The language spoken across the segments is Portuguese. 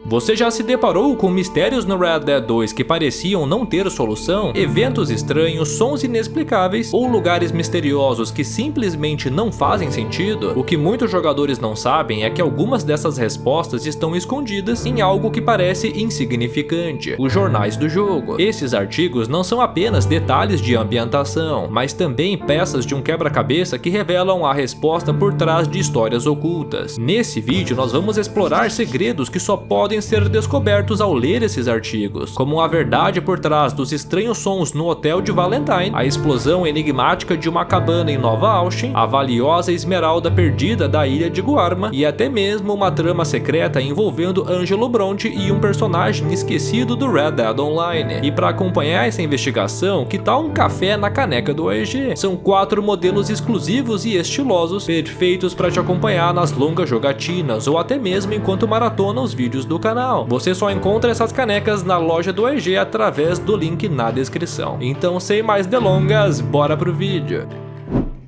Você já se deparou com mistérios no Red Dead 2 que pareciam não ter solução? Eventos estranhos, sons inexplicáveis ou lugares misteriosos que simplesmente não fazem sentido? O que muitos jogadores não sabem é que algumas dessas respostas estão escondidas em algo que parece insignificante: os jornais do jogo. Esses artigos não são apenas detalhes de ambientação, mas também peças de um quebra-cabeça que revelam a resposta por trás de histórias ocultas. Nesse vídeo nós vamos explorar segredos que só podem ser descobertos ao ler esses artigos, como a verdade por trás dos estranhos sons no hotel de Valentine, a explosão enigmática de uma cabana em Nova Austin, a valiosa esmeralda perdida da ilha de Guarma e até mesmo uma trama secreta envolvendo Angelo Bronte e um personagem esquecido do Red Dead Online. E para acompanhar essa investigação, que tal um café na caneca do AEG? São 4 modelos exclusivos e estilosos, perfeitos para te acompanhar nas longas jogatinas ou até mesmo enquanto maratona os vídeos do canal. Você só encontra essas canecas na loja do AEG através do link na descrição. Então, sem mais delongas, bora pro vídeo.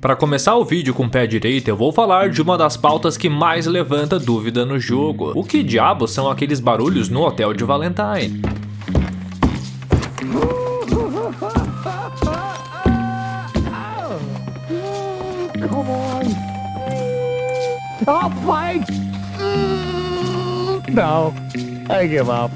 Para começar o vídeo com o pé direito, eu vou falar de uma das pautas que mais levanta dúvida no jogo. O que diabos são aqueles barulhos no hotel de Valentine? Come on. I'll fight. No, I give up.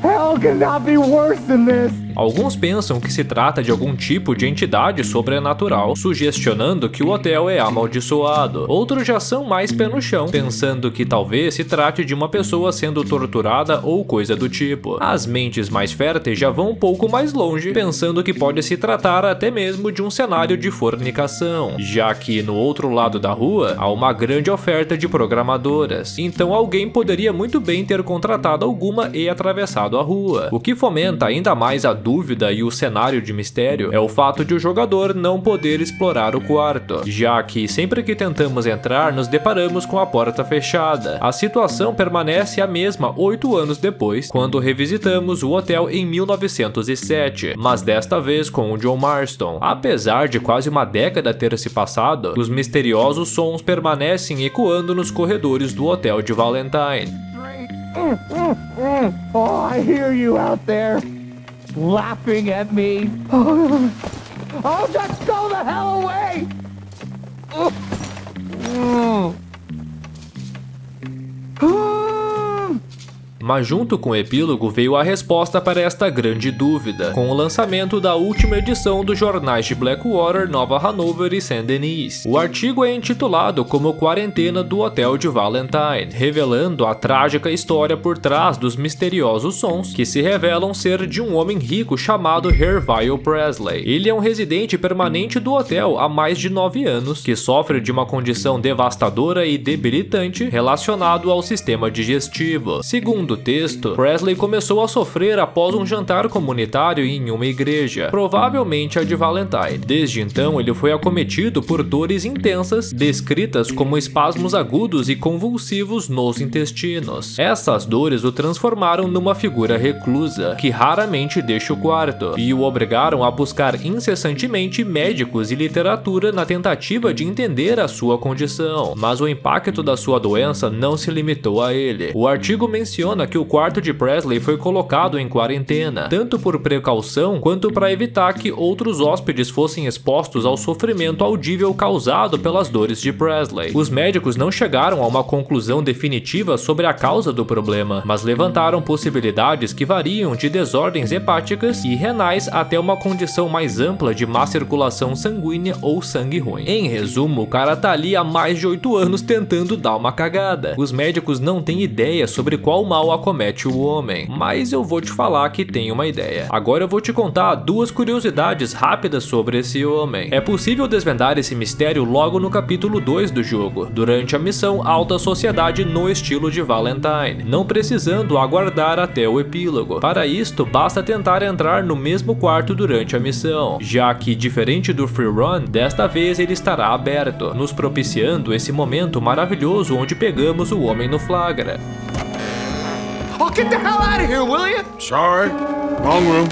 Hell cannot be worse than this. Alguns pensam que se trata de algum tipo de entidade sobrenatural, sugestionando que o hotel é amaldiçoado. Outros já são mais pé no chão, pensando que talvez se trate de uma pessoa sendo torturada ou coisa do tipo. As mentes mais férteis já vão um pouco mais longe, pensando que pode se tratar até mesmo de um cenário de fornicação, já que no outro lado da rua há uma grande oferta de programadoras. Então alguém poderia muito bem ter contratado alguma e atravessado a rua. O que fomenta ainda mais a dúvida e o cenário de mistério é o fato de o jogador não poder explorar o quarto, já que sempre que tentamos entrar nos deparamos com a porta fechada. A situação permanece a mesma 8 anos depois, quando revisitamos o hotel em 1907, mas desta vez com o John Marston. Apesar de quase uma década ter se passado, os misteriosos sons permanecem ecoando nos corredores do hotel de Valentine. Oh, I hear you out there laughing at me. Oh, just go the hell away. Mas junto com o epílogo veio a resposta para esta grande dúvida, com o lançamento da última edição dos jornais de Blackwater, Nova Hanover e Saint-Denis. O artigo é intitulado como Quarentena do Hotel de Valentine, revelando a trágica história por trás dos misteriosos sons, que se revelam ser de um homem rico chamado Herville Presley. Ele é um residente permanente do hotel há mais de 9 anos, que sofre de uma condição devastadora e debilitante relacionado ao sistema digestivo. Segundo texto, Presley começou a sofrer após um jantar comunitário em uma igreja, provavelmente a de Valentine. Desde então, ele foi acometido por dores intensas, descritas como espasmos agudos e convulsivos nos intestinos. Essas dores o transformaram numa figura reclusa, que raramente deixa o quarto, e o obrigaram a buscar incessantemente médicos e literatura na tentativa de entender a sua condição. Mas o impacto da sua doença não se limitou a ele. O artigo menciona que o quarto de Presley foi colocado em quarentena, tanto por precaução quanto para evitar que outros hóspedes fossem expostos ao sofrimento audível causado pelas dores de Presley. Os médicos não chegaram a uma conclusão definitiva sobre a causa do problema, mas levantaram possibilidades que variam de desordens hepáticas e renais até uma condição mais ampla de má circulação sanguínea ou sangue ruim. Em resumo, o cara tá ali há mais de 8 anos tentando dar uma cagada. Os médicos não têm ideia sobre qual mal acomete o homem, mas eu vou te falar que tem uma ideia. Agora eu vou te contar 2 curiosidades rápidas sobre esse homem. É possível desvendar esse mistério logo no capítulo 2 do jogo, durante a missão Alta Sociedade no estilo de Valentine, não precisando aguardar até o epílogo. Para isto, basta tentar entrar no mesmo quarto durante a missão, já que, diferente do Free Run, desta vez ele estará aberto, nos propiciando esse momento maravilhoso onde pegamos o homem no flagra. Oh, get the hell out of here, will you? Sorry, wrong room.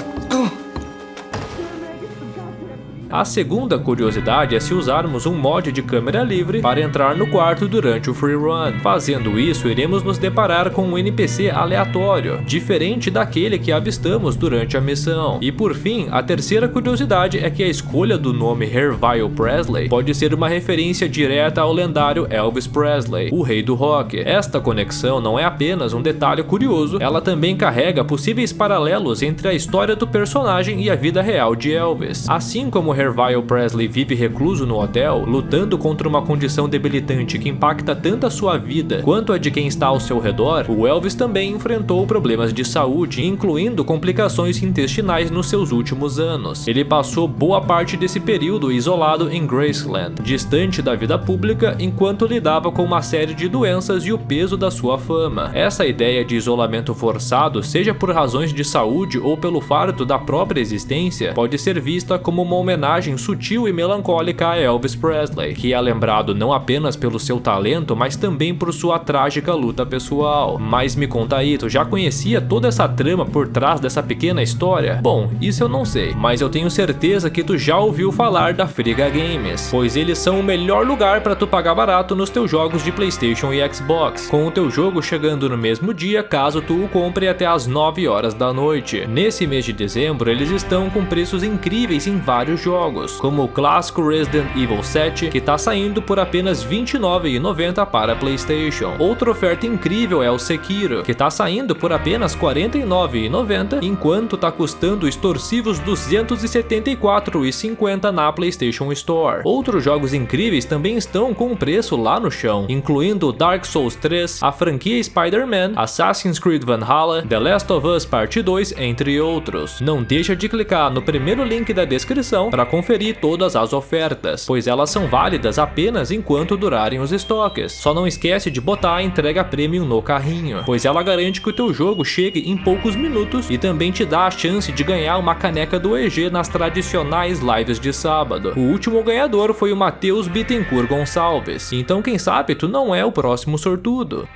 A segunda curiosidade é se usarmos um mod de câmera livre para entrar no quarto durante o free run. Fazendo isso, iremos nos deparar com um NPC aleatório, diferente daquele que avistamos durante a missão. E por fim, a terceira curiosidade é que a escolha do nome Herville Presley pode ser uma referência direta ao lendário Elvis Presley, o rei do rock. Esta conexão não é apenas um detalhe curioso, ela também carrega possíveis paralelos entre a história do personagem e a vida real de Elvis. Assim como Herville Presley vive recluso no hotel, lutando contra uma condição debilitante que impacta tanto a sua vida quanto a de quem está ao seu redor, o Elvis também enfrentou problemas de saúde, incluindo complicações intestinais nos seus últimos anos. Ele passou boa parte desse período isolado em Graceland, distante da vida pública, enquanto lidava com uma série de doenças e o peso da sua fama. Essa ideia de isolamento forçado, seja por razões de saúde ou pelo fardo da própria existência, pode ser vista como uma homenagem sutil e melancólica a Elvis Presley, que é lembrado não apenas pelo seu talento, mas também por sua trágica luta pessoal. Mas me conta aí, tu já conhecia toda essa trama por trás dessa pequena história? Bom, isso eu não sei, mas eu tenho certeza que tu já ouviu falar da Friga Games, pois eles são o melhor lugar para tu pagar barato nos teus jogos de PlayStation e Xbox, com o teu jogo chegando no mesmo dia caso tu o compre até às 9 horas da noite. Nesse mês de dezembro, eles estão com preços incríveis em vários jogos, como o clássico Resident Evil 7, que tá saindo por apenas R$ 29,90 para PlayStation. Outra oferta incrível é o Sekiro, que tá saindo por apenas R$ 49,90, enquanto tá custando extorsivos R$ 274,50 na PlayStation Store. Outros jogos incríveis também estão com o preço lá no chão, incluindo Dark Souls 3, a franquia Spider-Man, Assassin's Creed Valhalla, The Last of Us Part 2, entre outros. Não deixa de clicar no primeiro link da descrição para conferir todas as ofertas, pois elas são válidas apenas enquanto durarem os estoques. Só não esquece de botar a entrega premium no carrinho, pois ela garante que o teu jogo chegue em poucos minutos e também te dá a chance de ganhar uma caneca do EG nas tradicionais lives de sábado. O último ganhador foi o Matheus Bittencourt Gonçalves, então quem sabe tu não é o próximo sortudo.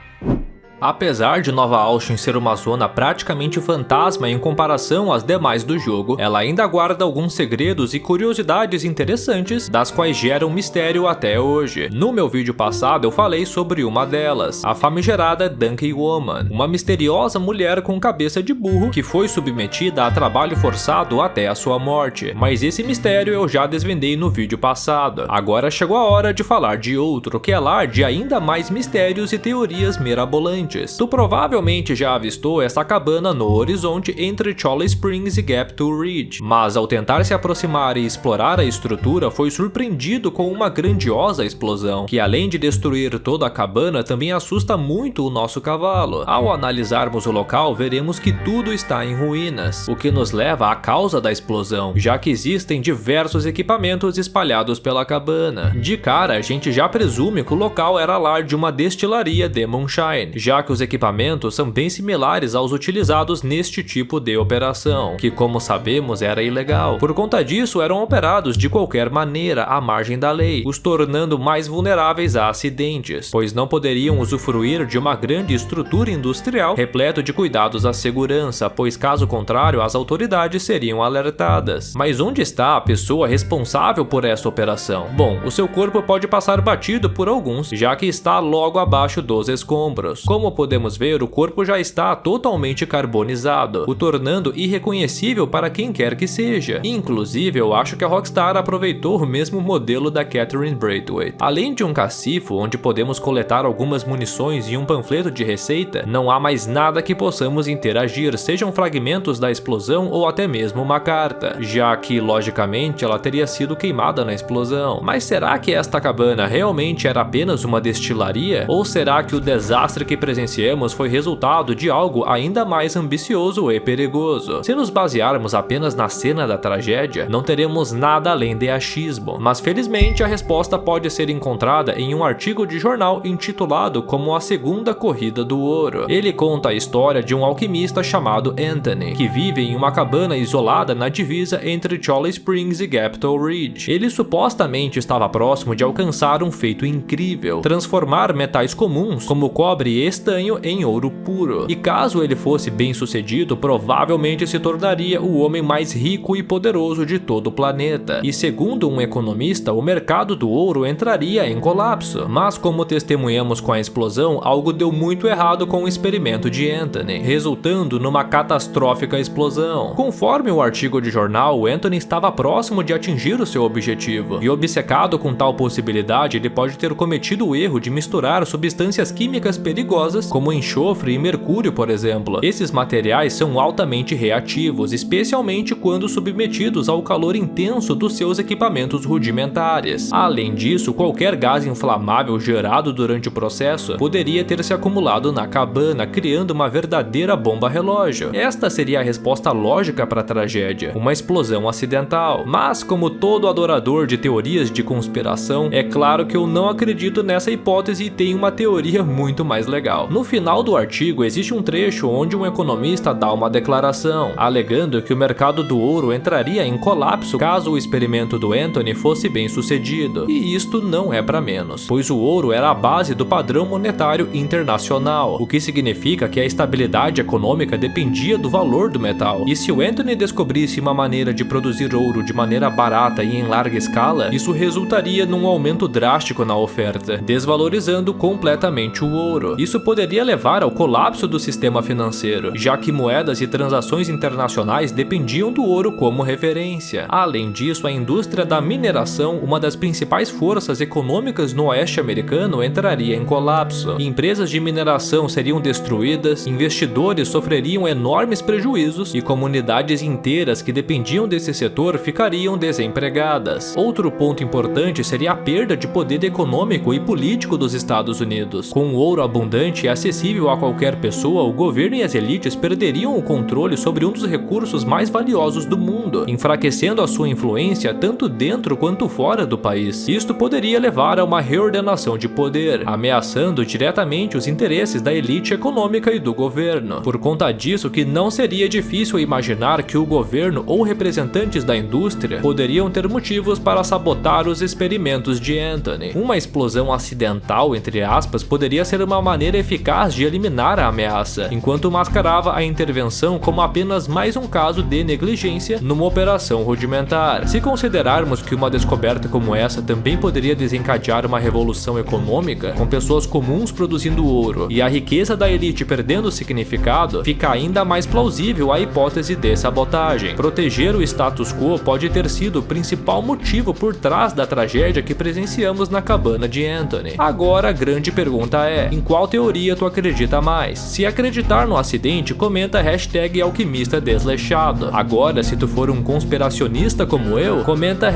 Apesar de Nova Austin ser uma zona praticamente fantasma em comparação às demais do jogo, ela ainda guarda alguns segredos e curiosidades interessantes, das quais geram mistério até hoje. No meu vídeo passado eu falei sobre uma delas, a famigerada Donkey Woman, uma misteriosa mulher com cabeça de burro que foi submetida a trabalho forçado até a sua morte, mas esse mistério eu já desvendei no vídeo passado. Agora chegou a hora de falar de outro, que é lar de ainda mais mistérios e teorias mirabolantes. Tu provavelmente já avistou essa cabana no horizonte entre Cholla Springs e Gaptooth Ridge, mas ao tentar se aproximar e explorar a estrutura, foi surpreendido com uma grandiosa explosão, que além de destruir toda a cabana, também assusta muito o nosso cavalo. Ao analisarmos o local, veremos que tudo está em ruínas, o que nos leva à causa da explosão, já que existem diversos equipamentos espalhados pela cabana. De cara, a gente já presume que o local era lar de uma destilaria de moonshine, já que os equipamentos são bem similares aos utilizados neste tipo de operação, que como sabemos era ilegal. Por conta disso, eram operados de qualquer maneira à margem da lei, os tornando mais vulneráveis a acidentes, pois não poderiam usufruir de uma grande estrutura industrial repleto de cuidados à segurança, pois caso contrário as autoridades seriam alertadas. Mas onde está a pessoa responsável por essa operação? Bom, o seu corpo pode passar batido por alguns, já que está logo abaixo dos escombros. Como podemos ver, o corpo já está totalmente carbonizado, o tornando irreconhecível para quem quer que seja. Inclusive, eu acho que a Rockstar aproveitou o mesmo modelo da Catherine Braithwaite. Além de um cacifo onde podemos coletar algumas munições e um panfleto de receita, não há mais nada que possamos interagir, sejam fragmentos da explosão ou até mesmo uma carta, já que, logicamente, ela teria sido queimada na explosão. Mas será que esta cabana realmente era apenas uma destilaria? Ou será que o desastre que presenciamos foi resultado de algo ainda mais ambicioso e perigoso? Se nos basearmos apenas na cena da tragédia, não teremos nada além de achismo, mas felizmente a resposta pode ser encontrada em um artigo de jornal intitulado como A Segunda Corrida do Ouro. Ele conta a história de um alquimista chamado Anthony, que vive em uma cabana isolada na divisa entre Cholla Springs e Gaptooth Ridge. Ele supostamente estava próximo de alcançar um feito incrível: transformar metais comuns, como cobre e estanho em ouro puro. E caso ele fosse bem sucedido, provavelmente se tornaria o homem mais rico e poderoso de todo o planeta. E segundo um economista, o mercado do ouro entraria em colapso. Mas como testemunhamos com a explosão, algo deu muito errado com o experimento de Anthony, resultando numa catastrófica explosão. Conforme o artigo de jornal, Anthony estava próximo de atingir o seu objetivo, e obcecado com tal possibilidade, ele pode ter cometido o erro de misturar substâncias químicas perigosas, como enxofre e mercúrio, por exemplo. Esses materiais são altamente reativos, especialmente quando submetidos ao calor intenso dos seus equipamentos rudimentares. Além disso, qualquer gás inflamável gerado durante o processo poderia ter se acumulado na cabana, criando uma verdadeira bomba-relógio. Esta seria a resposta lógica para a tragédia, uma explosão acidental. Mas, como todo adorador de teorias de conspiração, é claro que eu não acredito nessa hipótese e tenho uma teoria muito mais legal. No final do artigo existe um trecho onde um economista dá uma declaração, alegando que o mercado do ouro entraria em colapso caso o experimento do Anthony fosse bem sucedido. E isto não é para menos, pois o ouro era a base do padrão monetário internacional, o que significa que a estabilidade econômica dependia do valor do metal. E se o Anthony descobrisse uma maneira de produzir ouro de maneira barata e em larga escala, isso resultaria num aumento drástico na oferta, desvalorizando completamente o ouro. Isso poderia levar ao colapso do sistema financeiro, já que moedas e transações internacionais dependiam do ouro como referência. Além disso, a indústria da mineração, uma das principais forças econômicas no oeste americano, entraria em colapso. Empresas de mineração seriam destruídas, investidores sofreriam enormes prejuízos e comunidades inteiras que dependiam desse setor ficariam desempregadas. Outro ponto importante seria a perda de poder econômico e político dos Estados Unidos. Com o ouro abundante e acessível a qualquer pessoa, o governo e as elites perderiam o controle sobre um dos recursos mais valiosos do mundo, enfraquecendo a sua influência tanto dentro quanto fora do país. Isto poderia levar a uma reordenação de poder, ameaçando diretamente os interesses da elite econômica e do governo. Por conta disso, que não seria difícil imaginar que o governo ou representantes da indústria poderiam ter motivos para sabotar os experimentos de Anthony. Uma explosão acidental, entre aspas, poderia ser uma maneira eficaz de eliminar a ameaça, enquanto mascarava a intervenção como apenas mais um caso de negligência numa operação rudimentar. Se considerarmos que uma descoberta como essa também poderia desencadear uma revolução econômica, com pessoas comuns produzindo ouro e a riqueza da elite perdendo significado, fica ainda mais plausível a hipótese de sabotagem. Proteger o status quo pode ter sido o principal motivo por trás da tragédia que presenciamos na cabana de Anthony. Agora a grande pergunta é, em qual teoria tu acredita mais? Se acreditar no acidente, comenta #alquimista-desleixado. Agora, se tu for um conspiracionista como eu, comenta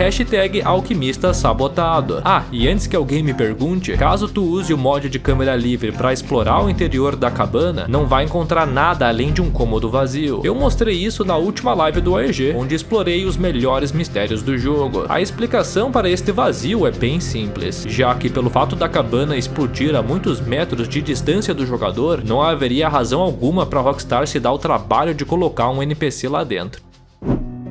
#alquimista-sabotado. Ah, e antes que alguém me pergunte, caso tu use o mod de câmera livre para explorar o interior da cabana, não vai encontrar nada além de um cômodo vazio. Eu mostrei isso na última live do AEG, onde explorei os melhores mistérios do jogo. A explicação para este vazio é bem simples, já que pelo fato da cabana explodir a muitos metros de distância do jogador, não haveria razão alguma para Rockstar se dar o trabalho de colocar um NPC lá dentro.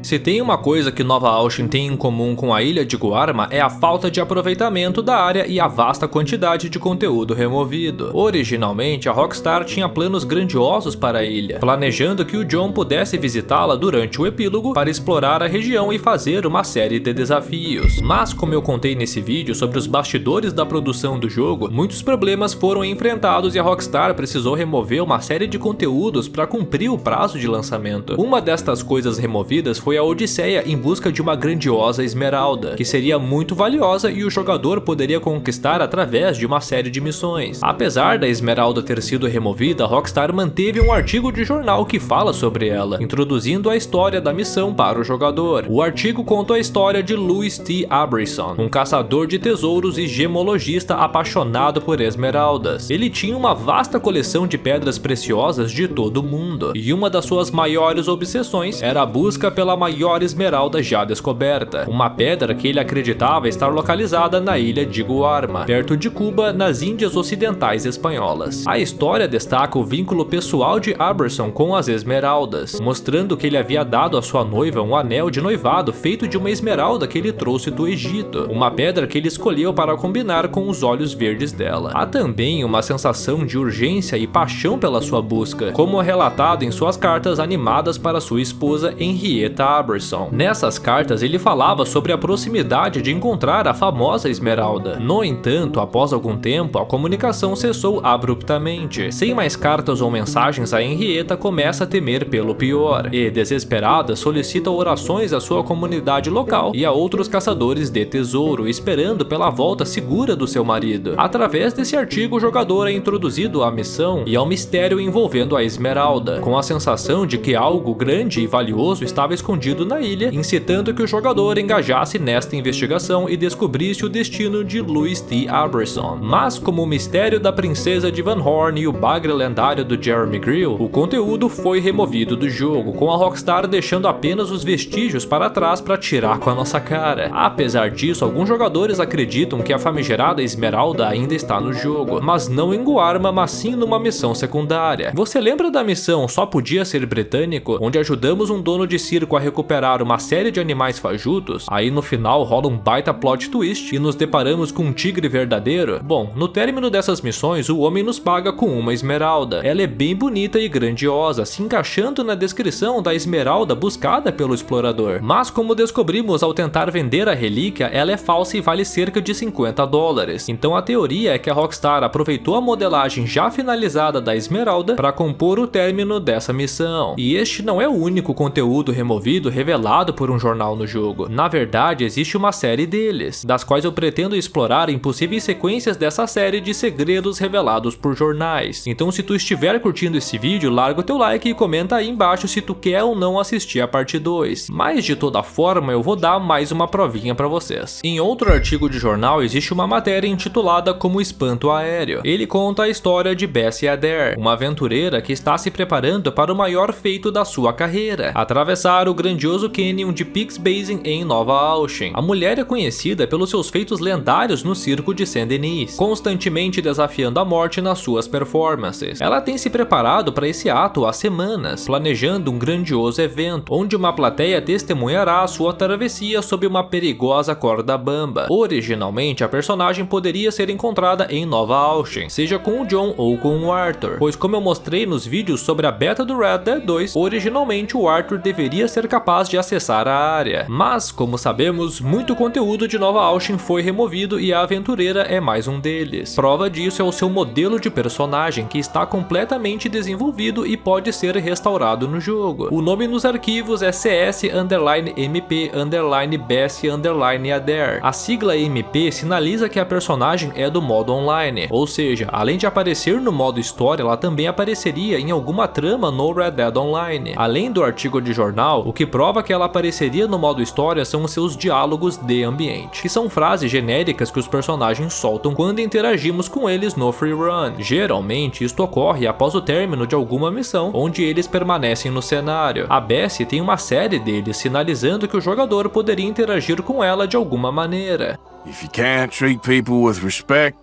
Se tem uma coisa que Nova Austin tem em comum com a ilha de Guarma é a falta de aproveitamento da área e a vasta quantidade de conteúdo removido. Originalmente, a Rockstar tinha planos grandiosos para a ilha, planejando que o John pudesse visitá-la durante o epílogo para explorar a região e fazer uma série de desafios. Mas, como eu contei nesse vídeo sobre os bastidores da produção do jogo, muitos problemas foram enfrentados e a Rockstar precisou remover uma série de conteúdos para cumprir o prazo de lançamento. Uma destas coisas removidas foi a Odisseia em busca de uma grandiosa esmeralda, que seria muito valiosa e o jogador poderia conquistar através de uma série de missões. Apesar da esmeralda ter sido removida, Rockstar manteve um artigo de jornal que fala sobre ela, introduzindo a história da missão para o jogador. O artigo conta a história de Louis T. Abrison, um caçador de tesouros e gemologista apaixonado por esmeraldas. Ele tinha uma vasta coleção de pedras preciosas de todo o mundo, e uma das suas maiores obsessões era a busca pela maior esmeralda já descoberta, uma pedra que ele acreditava estar localizada na ilha de Guarma, perto de Cuba, nas Índias Ocidentais Espanholas. A história destaca o vínculo pessoal de Aberson com as esmeraldas, mostrando que ele havia dado à sua noiva um anel de noivado feito de uma esmeralda que ele trouxe do Egito, uma pedra que ele escolheu para combinar com os olhos verdes dela. Há também uma sensação de urgência e paixão pela sua busca, como relatado em suas cartas animadas para sua esposa Henrietta Aberson. Nessas cartas ele falava sobre a proximidade de encontrar a famosa esmeralda. No entanto, após algum tempo, a comunicação cessou abruptamente. Sem mais cartas ou mensagens, a Henrietta começa a temer pelo pior e, desesperada, solicita orações à sua comunidade local e a outros caçadores de tesouro, esperando pela volta segura do seu marido. Através desse artigo, o jogador é introduzido à missão e ao mistério envolvendo a esmeralda, com a sensação de que algo grande e valioso estava escondido na ilha, incitando que o jogador engajasse nesta investigação e descobrisse o destino de Louis T. Aberson. Mas como o mistério da princesa de Van Horn e o bagre lendário do Jeremy Grill, o conteúdo foi removido do jogo, com a Rockstar deixando apenas os vestígios para trás para tirar com a nossa cara. Apesar disso, alguns jogadores acreditam que a famigerada esmeralda ainda está no jogo, mas não em Guarma, mas sim numa missão secundária. Você lembra da missão Só Podia Ser Britânico, onde ajudamos um dono de circo a recuperar uma série de animais fajutos? Aí no final rola um baita plot twist e nos deparamos com um tigre verdadeiro? Bom, no término dessas missões, o homem nos paga com uma esmeralda. Ela é bem bonita e grandiosa, se encaixando na descrição da esmeralda buscada pelo explorador. Mas como descobrimos ao tentar vender a relíquia, ela é falsa e vale cerca de $50. Então a teoria é que a Rockstar aproveitou a modelagem já finalizada da esmeralda para compor o término dessa missão. E este não é o único conteúdo removido revelado por um jornal no jogo. Na verdade, existe uma série deles, das quais eu pretendo explorar em possíveis sequências dessa série de segredos revelados por jornais. Então se tu estiver curtindo esse vídeo, larga o teu like e comenta aí embaixo se tu quer ou não assistir a parte 2. Mas de toda forma eu vou dar mais uma provinha para vocês. Em outro artigo de jornal existe uma matéria intitulada Como Espanto Aéreo. Ele conta a história de Bessie Adair, uma aventureira que está se preparando para o maior feito da sua carreira: atravessar o grandioso Canyon de Peaks Basin em Nova Auchin. A mulher é conhecida pelos seus feitos lendários no circo de Saint-Denis, constantemente desafiando a morte nas suas performances. Ela tem se preparado para esse ato há semanas, planejando um grandioso evento, onde uma plateia testemunhará a sua travessia sob uma perigosa corda bamba. Originalmente, a personagem poderia ser encontrada em Nova Auchin, seja com o John ou com o Arthur, pois como eu mostrei nos vídeos sobre a beta do Red Dead 2, originalmente o Arthur deveria ser capaz de acessar a área. Mas, como sabemos, muito conteúdo de Nova Auchin foi removido e a aventureira é mais um deles. Prova disso é o seu modelo de personagem, que está completamente desenvolvido e pode ser restaurado no jogo. O nome nos arquivos é CS_MP_Bessie_Adair. A sigla MP sinaliza que a personagem é do modo online, ou seja, além de aparecer no modo história, ela também apareceria em alguma trama no Red Dead Online. Além do artigo de jornal, o que prova que ela apareceria no modo história são os seus diálogos de ambiente, que são frases genéricas que os personagens soltam quando interagimos com eles no free run. Geralmente isto ocorre após o término de alguma missão, onde eles permanecem no cenário. A Bessie tem uma série deles, sinalizando que o jogador poderia interagir com ela de alguma maneira. If you can't treat people with respect,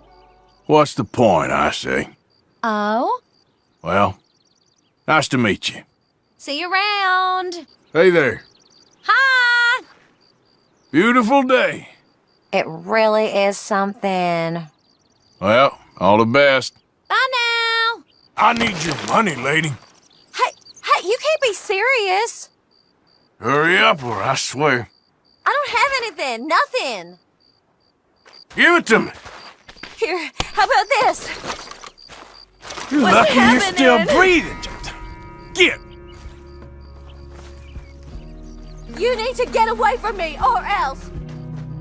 what's the point, I say? Oh? Well, nice to meet you. See you around. Hey there. Hi! Beautiful day. It really is something. Well, all the best. Bye now. I need your money, lady. Hey, you can't be serious. Hurry up or I swear. I don't have anything, nothing. Give it to me. Here, how about this? You're What's lucky you're still happening? breathing. Get. You need to get away from me, or else.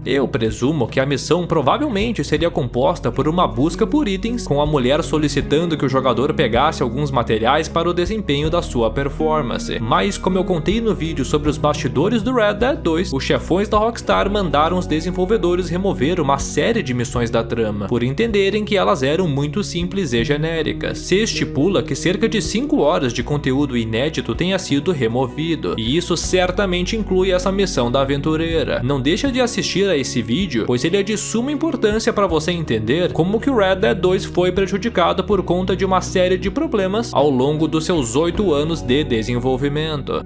Eu presumo que a missão provavelmente seria composta por uma busca por itens, com a mulher solicitando que o jogador pegasse alguns materiais para o desempenho da sua performance. Mas como eu contei no vídeo sobre os bastidores do Red Dead 2, os chefões da Rockstar mandaram os desenvolvedores remover uma série de missões da trama, por entenderem que elas eram muito simples e genéricas. Se estipula que cerca de 5 horas de conteúdo inédito tenha sido removido, e isso certamente inclui essa missão da aventureira. Não deixa de assistir a esse vídeo, pois ele é de suma importância para você entender como que o Red Dead 2 foi prejudicado por conta de uma série de problemas ao longo dos seus 8 anos de desenvolvimento.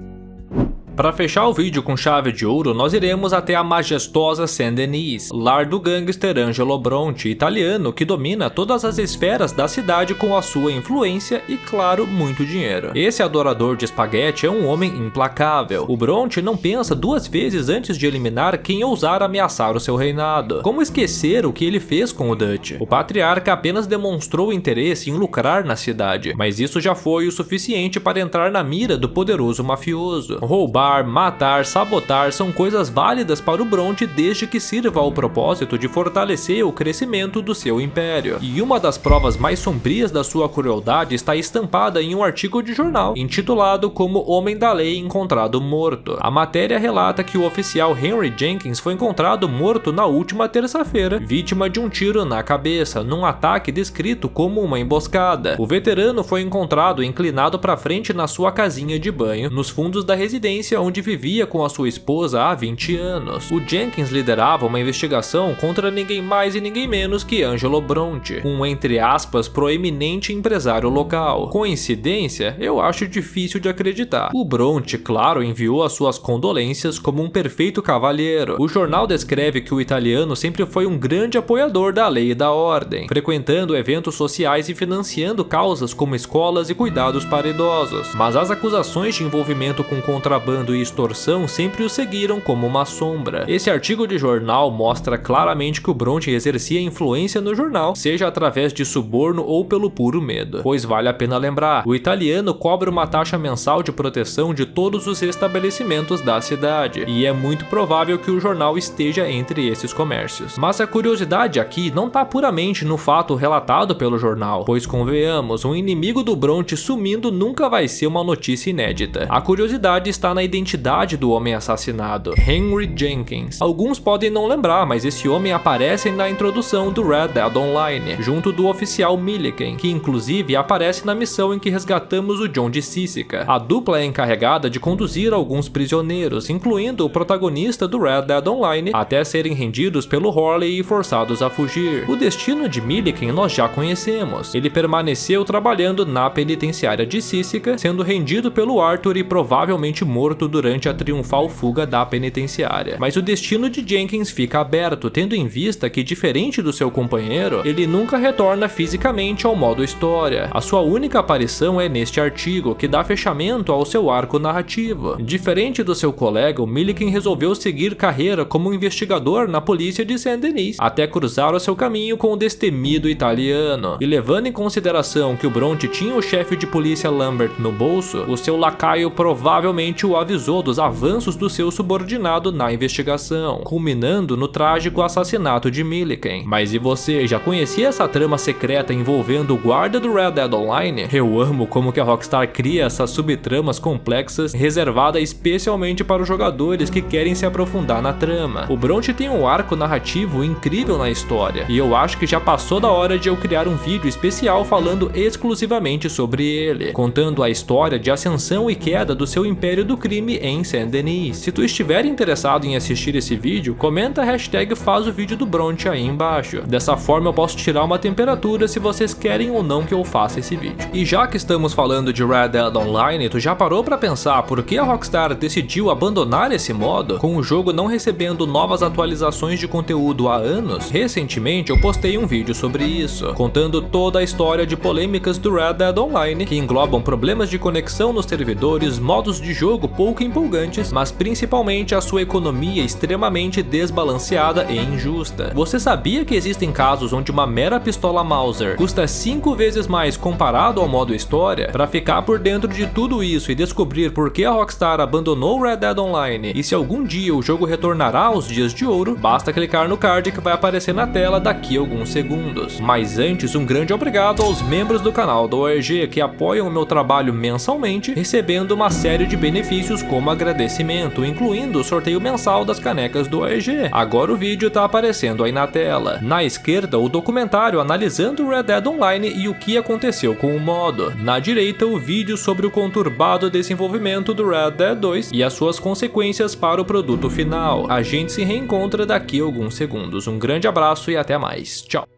Para fechar o vídeo com chave de ouro, nós iremos até a majestosa Saint-Denis, lar do gangster Angelo Bronte, italiano que domina todas as esferas da cidade com a sua influência e, claro, muito dinheiro. Esse adorador de espaguete é um homem implacável. O Bronte não pensa 2 vezes antes de eliminar quem ousar ameaçar o seu reinado. Como esquecer o que ele fez com o Dutch? O patriarca apenas demonstrou interesse em lucrar na cidade, mas isso já foi o suficiente para entrar na mira do poderoso mafioso. Roubar, matar, sabotar são coisas válidas para o Bronte desde que sirva ao propósito de fortalecer o crescimento do seu império. E uma das provas mais sombrias da sua crueldade está estampada em um artigo de jornal intitulado como Homem da Lei Encontrado Morto. A matéria relata que o oficial Henry Jenkins foi encontrado morto na última terça-feira, vítima de um tiro na cabeça, num ataque descrito como uma emboscada. O veterano foi encontrado inclinado para frente na sua casinha de banho, nos fundos da residência onde vivia com a sua esposa há 20 anos. O Jenkins liderava uma investigação contra ninguém mais e ninguém menos que Angelo Bronte, um entre aspas proeminente empresário local. Coincidência? Eu acho difícil de acreditar. O Bronte, claro, enviou as suas condolências como um perfeito cavalheiro. O jornal descreve que o italiano sempre foi um grande apoiador da lei e da ordem, frequentando eventos sociais e financiando causas como escolas e cuidados para idosos. Mas as acusações de envolvimento com contrabando e extorsão sempre o seguiram como uma sombra. Esse artigo de jornal mostra claramente que o Bronte exercia influência no jornal, seja através de suborno ou pelo puro medo. Pois vale a pena lembrar, o italiano cobra uma taxa mensal de proteção de todos os estabelecimentos da cidade, e é muito provável que o jornal esteja entre esses comércios. Mas a curiosidade aqui não está puramente no fato relatado pelo jornal, pois convenhamos, um inimigo do Bronte sumindo nunca vai ser uma notícia inédita. A curiosidade está na identidade do homem assassinado, Henry Jenkins. Alguns podem não lembrar, mas esse homem aparece na introdução do Red Dead Online, junto do oficial Milliken, que inclusive aparece na missão em que resgatamos o John de Sisika. A dupla é encarregada de conduzir alguns prisioneiros, incluindo o protagonista do Red Dead Online, até serem rendidos pelo Horley e forçados a fugir. O destino de Milliken nós já conhecemos. Ele permaneceu trabalhando na penitenciária de Sisika, sendo rendido pelo Arthur e provavelmente morto durante a triunfal fuga da penitenciária. Mas o destino de Jenkins fica aberto, tendo em vista que, diferente do seu companheiro, ele nunca retorna fisicamente ao modo história. A sua única aparição é neste artigo, que dá fechamento ao seu arco narrativo. Diferente do seu colega, o Milliken resolveu seguir carreira como investigador na polícia de Saint-Denis, até cruzar o seu caminho com o destemido italiano. E levando em consideração que o Bronte tinha o chefe de polícia Lambert no bolso, o seu lacaio provavelmente o avisou dos avanços do seu subordinado na investigação, culminando no trágico assassinato de Milliken. Mas e você, já conhecia essa trama secreta envolvendo o guarda do Red Dead Online? Eu amo como que a Rockstar cria essas subtramas complexas, reservada especialmente para os jogadores que querem se aprofundar na trama. O Bronte tem um arco narrativo incrível na história, e eu acho que já passou da hora de eu criar um vídeo especial falando exclusivamente sobre ele, contando a história de ascensão e queda do seu império do crime em Saint-Denis. Se tu estiver interessado em assistir esse vídeo, comenta a hashtag faz o vídeo do Bronte aí embaixo. Dessa forma eu posso tirar uma temperatura se vocês querem ou não que eu faça esse vídeo. E já que estamos falando de Red Dead Online, tu já parou pra pensar por que a Rockstar decidiu abandonar esse modo, com o jogo não recebendo novas atualizações de conteúdo há anos? Recentemente eu postei um vídeo sobre isso, contando toda a história de polêmicas do Red Dead Online, que englobam problemas de conexão nos servidores, modos de jogo pouco pouco empolgantes, mas principalmente a sua economia extremamente desbalanceada e injusta. Você sabia que existem casos onde uma mera pistola Mauser custa 5 vezes mais comparado ao modo história? Para ficar por dentro de tudo isso e descobrir por que a Rockstar abandonou Red Dead Online e se algum dia o jogo retornará aos dias de ouro, basta clicar no card que vai aparecer na tela daqui a alguns segundos. Mas antes, um grande obrigado aos membros do canal do OEG que apoiam o meu trabalho mensalmente, recebendo uma série de benefícios como agradecimento, incluindo o sorteio mensal das canecas do OEG. Agora o vídeo tá aparecendo aí na tela. Na esquerda, o documentário analisando Red Dead Online e o que aconteceu com o modo. Na direita, o vídeo sobre o conturbado desenvolvimento do Red Dead 2 e as suas consequências para o produto final. A gente se reencontra daqui a alguns segundos. Um grande abraço e até mais. Tchau!